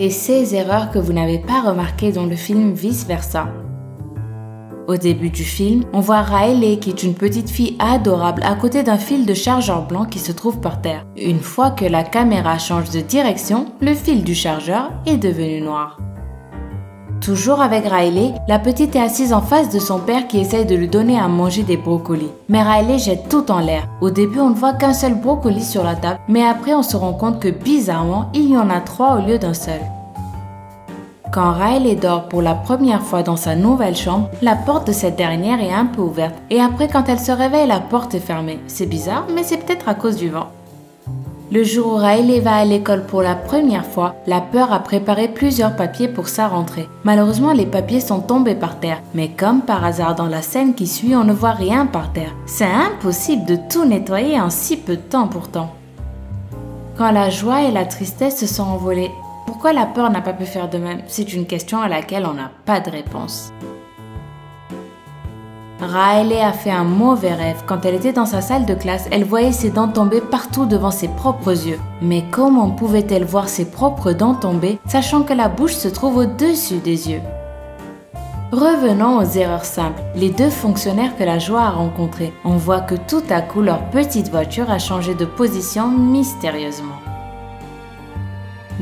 et ces erreurs que vous n'avez pas remarquées dans le film Vice Versa. Au début du film, on voit Riley qui est une petite fille adorable à côté d'un fil de chargeur blanc qui se trouve par terre. Une fois que la caméra change de direction, le fil du chargeur est devenu noir. Toujours avec Riley, la petite est assise en face de son père qui essaye de lui donner à manger des brocolis. Mais Riley jette tout en l'air. Au début, on ne voit qu'un seul brocoli sur la table, mais après on se rend compte que bizarrement, il y en a 3 au lieu d'un seul. Quand Riley dort pour la première fois dans sa nouvelle chambre, la porte de cette dernière est un peu ouverte et après quand elle se réveille, la porte est fermée. C'est bizarre, mais c'est peut-être à cause du vent. Le jour où Riley va à l'école pour la première fois, la peur a préparé plusieurs papiers pour sa rentrée. Malheureusement, les papiers sont tombés par terre, mais comme par hasard dans la scène qui suit, on ne voit rien par terre. C'est impossible de tout nettoyer en si peu de temps pourtant. Quand la joie et la tristesse se sont envolées, pourquoi la peur n'a pas pu faire de même? C'est une question à laquelle on n'a pas de réponse. Riley a fait un mauvais rêve. Quand elle était dans sa salle de classe, elle voyait ses dents tomber partout devant ses propres yeux. Mais comment pouvait-elle voir ses propres dents tomber, sachant que la bouche se trouve au-dessus des yeux? Revenons aux erreurs simples. Les 2 fonctionnaires que la joie a rencontrés. On voit que tout à coup, leur petite voiture a changé de position mystérieusement.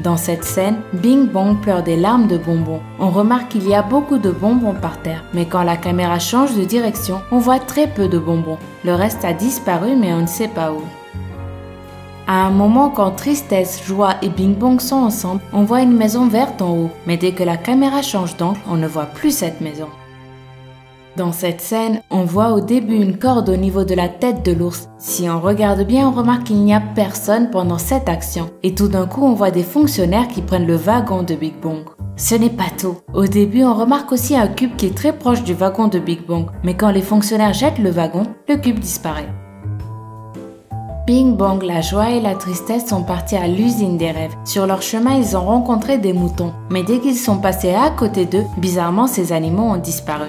Dans cette scène, Bing Bong pleure des larmes de bonbons. On remarque qu'il y a beaucoup de bonbons par terre, mais quand la caméra change de direction, on voit très peu de bonbons. Le reste a disparu, mais on ne sait pas où. À un moment, quand Tristesse, Joie et Bing Bong sont ensemble, on voit une maison verte en haut, mais dès que la caméra change d'angle, on ne voit plus cette maison. Dans cette scène, on voit au début une corde au niveau de la tête de l'ours. Si on regarde bien, on remarque qu'il n'y a personne pendant cette action. Et tout d'un coup, on voit des fonctionnaires qui prennent le wagon de Bing Bong. Ce n'est pas tout. Au début, on remarque aussi un cube qui est très proche du wagon de Bing Bong. Mais quand les fonctionnaires jettent le wagon, le cube disparaît. Bing Bong, la joie et la tristesse sont partis à l'usine des rêves. Sur leur chemin, ils ont rencontré des moutons. Mais dès qu'ils sont passés à côté d'eux, bizarrement, ces animaux ont disparu.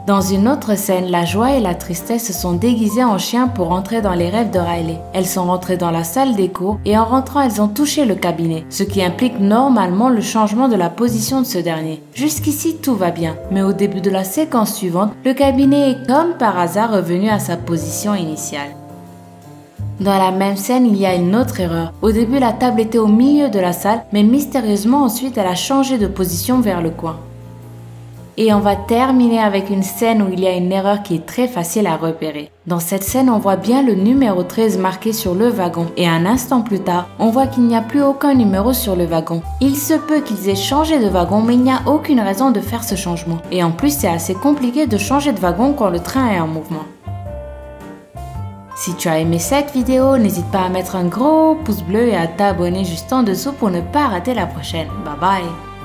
Dans une autre scène, la joie et la tristesse se sont déguisées en chiens pour entrer dans les rêves de Riley. Elles sont rentrées dans la salle des cours et en rentrant, elles ont touché le cabinet, ce qui implique normalement le changement de la position de ce dernier. Jusqu'ici, tout va bien, mais au début de la séquence suivante, le cabinet est comme par hasard revenu à sa position initiale. Dans la même scène, il y a une autre erreur. Au début, la table était au milieu de la salle, mais mystérieusement ensuite, elle a changé de position vers le coin. Et on va terminer avec une scène où il y a une erreur qui est très facile à repérer. Dans cette scène, on voit bien le numéro 13 marqué sur le wagon et un instant plus tard, on voit qu'il n'y a plus aucun numéro sur le wagon. Il se peut qu'ils aient changé de wagon, mais il n'y a aucune raison de faire ce changement. Et en plus, c'est assez compliqué de changer de wagon quand le train est en mouvement. Si tu as aimé cette vidéo, n'hésite pas à mettre un gros pouce bleu et à t'abonner juste en dessous pour ne pas rater la prochaine. Bye bye!